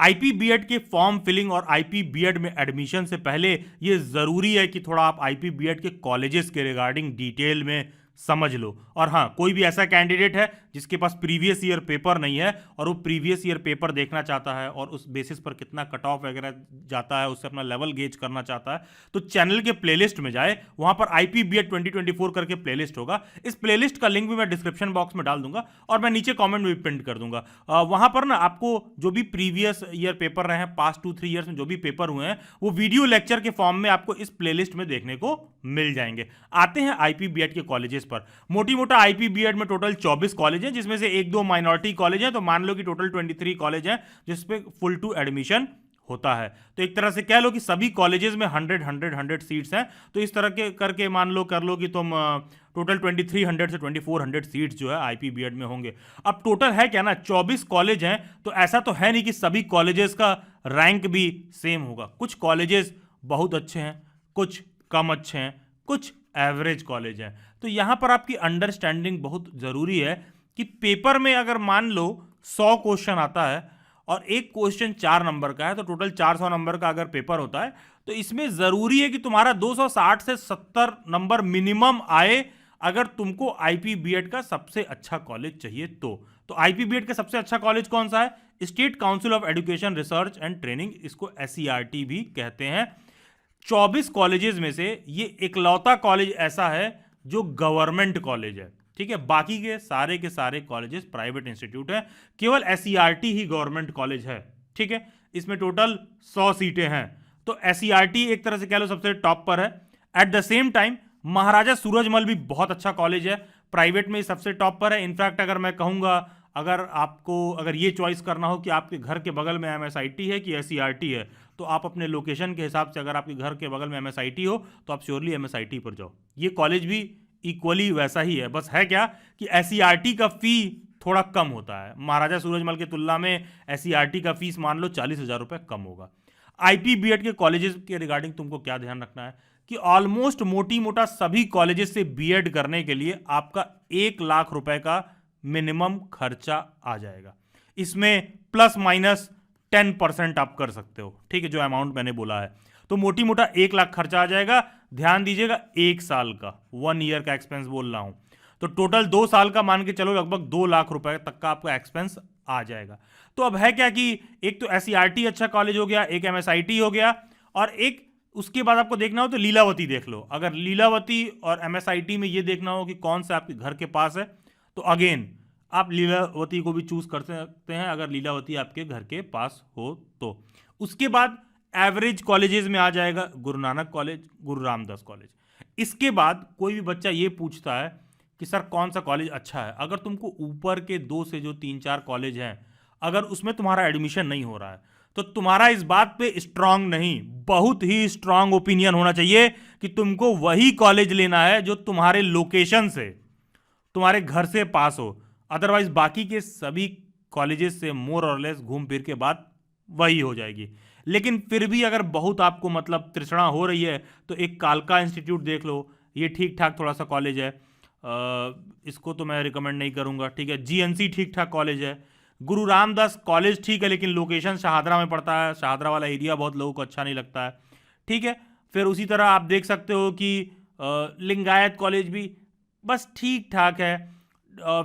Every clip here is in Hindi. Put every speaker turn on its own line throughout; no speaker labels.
आईपी बीएड के फॉर्म फिलिंग और आईपी बीएड में एडमिशन से पहले ये ज़रूरी है कि थोड़ा आप आईपी बीएड के कॉलेजेस के रिगार्डिंग डिटेल में समझ लो। और हाँ, कोई भी ऐसा कैंडिडेट है जिसके पास प्रीवियस ईयर पेपर नहीं है और वो प्रीवियस ईयर पेपर देखना चाहता है और उस बेसिस पर कितना कट ऑफ वगैरह जाता है, उससे अपना लेवल गेज करना चाहता है, तो चैनल के प्लेलिस्ट में जाए, वहां पर आईपी बीएड 2024 करके प्लेलिस्ट होगा। इस प्लेलिस्ट का लिंक भी मैं डिस्क्रिप्शन बॉक्स में डाल दूंगा और मैं नीचे कॉमेंट में भी प्रिंट कर दूंगा। वहां पर ना आपको जो भी प्रीवियस ईयर पेपर रहे हैं, पास्ट 2-3 ईयर्स में जो भी पेपर हुए हैं, वो वीडियो लेक्चर के फॉर्म में आपको इस प्लेलिस्ट में देखने को मिल जाएंगे। आते हैं आईपी बीएड के कॉलेजेस पर। मोटी मोटा आईपी बीएड में टोटल 24 कॉलेज हैं, जिसमें से 1-2 माइनॉरिटी कॉलेज हैं, तो मान लो कि टोटल 23 कॉलेज हैं जिसपे फुल टू एडमिशन होता है। तो एक तरह से कह लो कि सभी कॉलेजेस में 100 सीट्स हैं। तो इस तरह के करके कर लो कि तुम टोटल 2300 से 2400 सीट्स जो है आईपी बीएड में होंगे। अब टोटल है क्या ना, 24 कॉलेज हैं, तो ऐसा तो है नहीं कि सभी कॉलेजेस का रैंक भी सेम होगा। कुछ कॉलेजेस बहुत अच्छे हैं, कुछ कम अच्छे हैं, कुछ एवरेज कॉलेज हैं। तो यहां पर आपकी अंडरस्टैंडिंग बहुत जरूरी है कि पेपर में अगर मान लो 100 क्वेश्चन आता है और एक क्वेश्चन 4 नंबर का है, तो टोटल 400 नंबर का अगर पेपर होता है, तो इसमें जरूरी है कि तुम्हारा 260 से 70 नंबर मिनिमम आए, अगर तुमको आईपी बीएड का सबसे अच्छा कॉलेज चाहिए तो आईपी बीएड का सबसे अच्छा कॉलेज कौन सा है? State council of education research and training, इसको एससीईआरटी भी कहते हैं। 24 कॉलेजेस में से ये इकलौता कॉलेज ऐसा है जो गवर्नमेंट कॉलेज है, ठीक है। बाकी के सारे कॉलेजेस प्राइवेट इंस्टीट्यूट हैं, केवल एससीईआरटी ही गवर्नमेंट कॉलेज है, ठीक है। इसमें टोटल 100 सीटें हैं, तो एससीईआरटी एक तरह से कह लो सबसे टॉप पर है। एट द सेम टाइम महाराजा सूरजमल भी बहुत अच्छा कॉलेज है, प्राइवेट में सबसे टॉप पर है। इनफैक्ट अगर मैं कहूँगा, अगर ये चॉइस करना हो कि आपके घर के बगल में एमएसआईटी है कि एससीईआरटी है, तो आप अपने लोकेशन के हिसाब से, अगर आपके घर के बगल में एमएसआईटी हो तो आप श्योरली एमएसआईटी पर जाओ। ये कॉलेज भी इक्वली वैसा ही है, बस है क्या कि एससीईआरटी का फी थोड़ा कम होता है। महाराजा सूरजमल की तुलना में एससीईआरटी का फीस मान लो 40,000 रुपये कम होगा। आईपी बीएड के कॉलेजेस के रिगार्डिंग तुमको क्या ध्यान रखना है कि ऑलमोस्ट मोटी मोटा सभी कॉलेजेस से बीएड करने के लिए आपका 1 लाख रुपए का मिनिमम खर्चा आ जाएगा। इसमें प्लस माइनस 10% आप कर सकते हो, ठीक है, जो अमाउंट मैंने बोला है। तो मोटी मोटा 1 लाख खर्चा आ जाएगा। ध्यान दीजिएगा, 1 साल का, 1 ईयर का एक्सपेंस बोल रहा हूं। तो टोटल 2 साल का मान के चलो, लगभग 2 लाख रुपए तक का आपका एक्सपेंस आ जाएगा। तो अब है क्या कि एक तो एससीईआरटी अच्छा कॉलेज हो गया, एक एमएसआईटी हो गया, और एक उसके बाद आपको देखना हो तो लीलावती देख लो। अगर लीलावती और एमएसआईटी में ये देखना हो कि कौन सा आपके घर के पास है, तो अगेन आप लीलावती को भी चूज कर सकते हैं, अगर लीलावती आपके घर के पास हो तो। उसके बाद एवरेज कॉलेजेस में आ जाएगा गुरु नानक कॉलेज, गुरु रामदास कॉलेज। इसके बाद कोई भी बच्चा ये पूछता है कि सर कौन सा कॉलेज अच्छा है, अगर तुमको ऊपर के 2 से जो 3-4 कॉलेज हैं, अगर उसमें तुम्हारा एडमिशन नहीं हो रहा है, तो तुम्हारा इस बात पे स्ट्रांग नहीं, बहुत ही स्ट्रांग ओपिनियन होना चाहिए कि तुमको वही कॉलेज लेना है जो तुम्हारे लोकेशन से, तुम्हारे घर से पास हो। अदरवाइज बाकी के सभी कॉलेजेस से मोर और लेस घूम फिर के बात वही हो जाएगी। लेकिन फिर भी अगर बहुत आपको मतलब तृष्णा हो रही है, तो एक कालका इंस्टीट्यूट देख लो, ये ठीक ठाक थोड़ा सा कॉलेज है, इसको तो मैं रिकमेंड नहीं करूंगा, ठीक है। जीएनसी ठीक ठाक कॉलेज है। गुरु रामदास कॉलेज ठीक है, लेकिन लोकेशन शाहदरा में पड़ता है, शाहदरा वाला एरिया बहुत लोगों को अच्छा नहीं लगता है, ठीक है। फिर उसी तरह आप देख सकते हो कि लिंगायत कॉलेज भी बस ठीक ठाक है।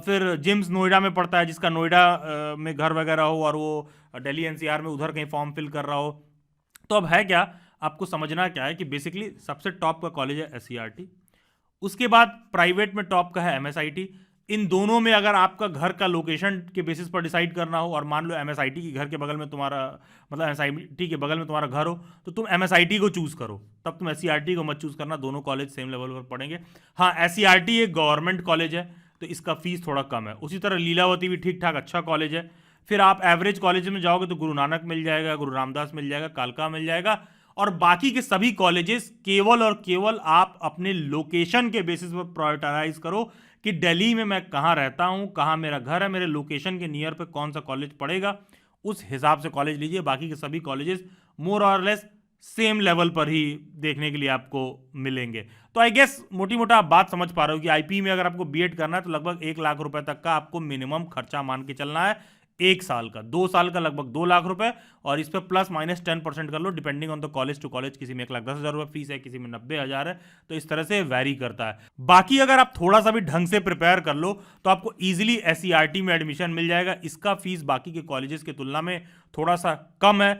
फिर जिम्स नोएडा में पड़ता है, जिसका नोएडा में घर वगैरह हो और वो दिल्ली एनसीआर में उधर कहीं फॉर्म फिल कर रहा हो। तो अब है क्या, आपको समझना क्या है कि बेसिकली सबसे टॉप का कॉलेज है एससीईआरटी, उसके बाद प्राइवेट में टॉप का है एमएसआईटी। इन दोनों में अगर आपका घर का लोकेशन के बेसिस पर डिसाइड करना हो, और मान लो एमएसआईटी के घर के बगल में तुम्हारा, मतलब एमएसआईटी के बगल में तुम्हारा घर हो, तो तुम एमएसआईटी को चूज करो, तब तुम एससीईआरटी को मत चूज करना, दोनों कॉलेज सेम लेवल पर पढ़ेंगे। हाँ, एससीईआरटी एक गवर्नमेंट कॉलेज है, तो इसका फीस थोड़ा कम है। उसी तरह लीलावती भी ठीक ठाक अच्छा कॉलेज है। फिर आप एवरेज कॉलेज में जाओगे तो गुरु नानक मिल जाएगा, गुरु रामदास मिल जाएगा, कालका मिल जाएगा, और बाकी के सभी कॉलेजेस केवल और केवल आप अपने लोकेशन के बेसिस पर प्रायोरिटाइज करो कि दिल्ली में मैं कहाँ रहता हूँ, कहाँ मेरा घर है, मेरे लोकेशन के नियर पे कौन सा कॉलेज पड़ेगा, उस हिसाब से कॉलेज लीजिए। बाकी के सभी कॉलेजेस मोर और लेस सेम लेवल पर ही देखने के लिए आपको मिलेंगे। तो आई गेस मोटी मोटा आप बात समझ पा रहे हो कि आईपी में अगर आपको बीएड करना है तो लगभग 1 लाख रुपए तक का आपको मिनिमम खर्चा मान के चलना है। 1 साल का, 2 साल का लगभग 2 लाख रुपए, और इस पे प्लस माइनस 10% कर लो depending on the college to college. किसी में 1,10,000 रुपए फीस है, किसी में 90,000 है, तो इस तरह से वैरी करता है। बाकी अगर आप थोड़ा सा भी ढंग से प्रिपेयर कर लो तो आपको इजीली SCERT में एडमिशन मिल जाएगा। इसका फीस बाकी के कॉलेजेस की तुलना में थोड़ा सा कम है।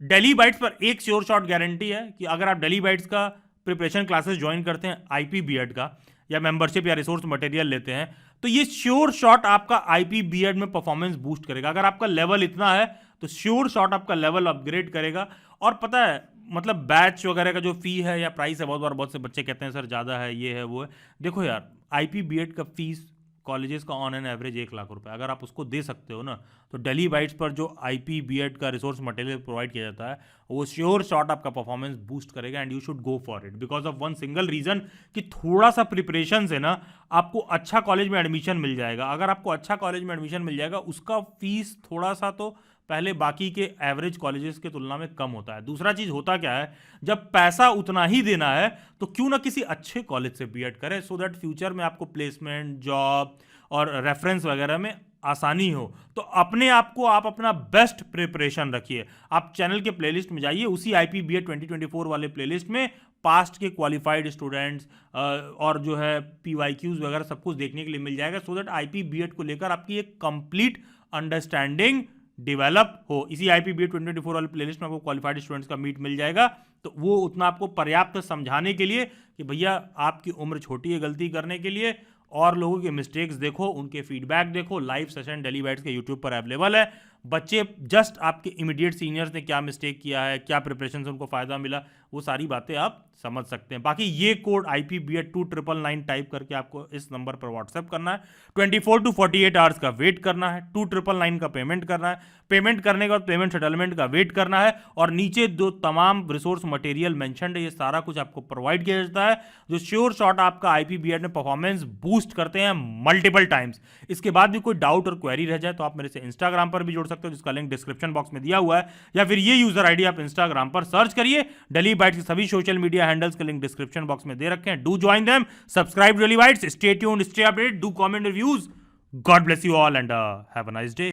डेली बाइट्स पर एक श्योर शॉट गारंटी है कि अगर आप डेली बाइट्स का प्रिपरेशन क्लासेस ज्वाइन करते हैं IP बीएड का, या मेंबरशिप या रिसोर्स मटेरियल लेते हैं, तो ये श्योर शॉट आपका IP बीएड में परफॉर्मेंस बूस्ट करेगा। अगर आपका लेवल इतना है तो श्योर शॉट आपका लेवल अपग्रेड करेगा। और पता है मतलब बैच वगैरह का जो फी है या प्राइस है, बहुत बार बहुत से बच्चे कहते हैं सर ज़्यादा है, ये है वो है। देखो यार, IP बीएड का फीस कॉलेजेस का ऑन एन एवरेज 1 लाख रुपए, अगर आप उसको दे सकते हो ना, तो डेली बाइट्स पर जो IP बीएड का रिसोर्स मटेरियल प्रोवाइड किया जाता है वो श्योर शॉट आपका परफॉर्मेंस बूस्ट करेगा। And you should go for it because of one single reason कि थोड़ा सा प्रिपरेशन से ना आपको अच्छा कॉलेज में एडमिशन मिल जाएगा। अगर आपको अच्छा कॉलेज में एडमिशन मिल जाएगा, उसका फीस थोड़ा सा तो पहले बाकी के एवरेज कॉलेजेस के तुलना में कम होता है। दूसरा चीज होता क्या है, जब पैसा उतना ही देना है तो क्यों ना किसी अच्छे कॉलेज से बीएड करें, सो दैट फ्यूचर में आपको प्लेसमेंट, जॉब और रेफरेंस वगैरह में आसानी हो। तो अपने आप को आप अपना बेस्ट प्रिपरेशन रखिए। आप चैनल के प्लेलिस्ट में जाइए, उसी IP बीएड 2024 वाले प्लेलिस्ट में पास्ट के क्वालिफाइड स्टूडेंट्स और जो है PYQs वगैरह सब कुछ देखने के लिए मिल जाएगा, सो दैट IP बीएड को लेकर आपकी एक कंप्लीट अंडरस्टैंडिंग डेवलप हो। इसी IP बीएड 2024 वाले प्लेलिस्ट में आपको क्वालिफाइड स्टूडेंट्स का मीट मिल जाएगा, तो वो उतना आपको पर्याप्त समझाने के लिए कि भैया आपकी उम्र छोटी है गलती करने के लिए, और लोगों के मिस्टेक्स देखो, उनके फीडबैक देखो। लाइव सेशन डेली बाइट्स के यूट्यूब पर अवेलेबल है। बच्चे जस्ट आपके इमीडिएट सीनियर्स ने क्या मिस्टेक किया है, क्या प्रिपरेशन से उनको फायदा मिला, वो सारी बातें आप समझ सकते हैं। बाकी ये कोड IP बीएड 2999 टाइप करके आपको इस नंबर पर व्हाट्सएप करना है। 24 to 48 आवर्स का वेट करना है, 2999 का पेमेंट करना है। पेमेंट करने के बाद पेमेंट सेटलमेंट का वेट करना है, और नीचे जो तमाम रिसोर्स मटेरियल मेंशन्ड है, ये सारा कुछ आपको प्रोवाइड किया जाता है, जो श्योर शॉट आपका IP बीएड में परफॉर्मेंस बूस्ट करते हैं मल्टीपल टाइम्स। इसके बाद भी कोई डाउट और क्वेरी रह जाए तो आप मेरे से इंस्टाग्राम पर भी जुड़ सकते हो, जिसका लिंक डिस्क्रिप्शन बॉक्स में दिया हुआ है, या फिर ये यूजर आईडी आप इंस्टाग्राम पर सर्च करिए। डेली बाइट्स के सभी सोशल मीडिया हैंडल्स के लिंक डिस्क्रिप्शन बॉक्स में दे रखे हैं। Do join them, subscribe daily bytes, stay tuned, stay updated, do comment reviews. God bless you all and have a nice day.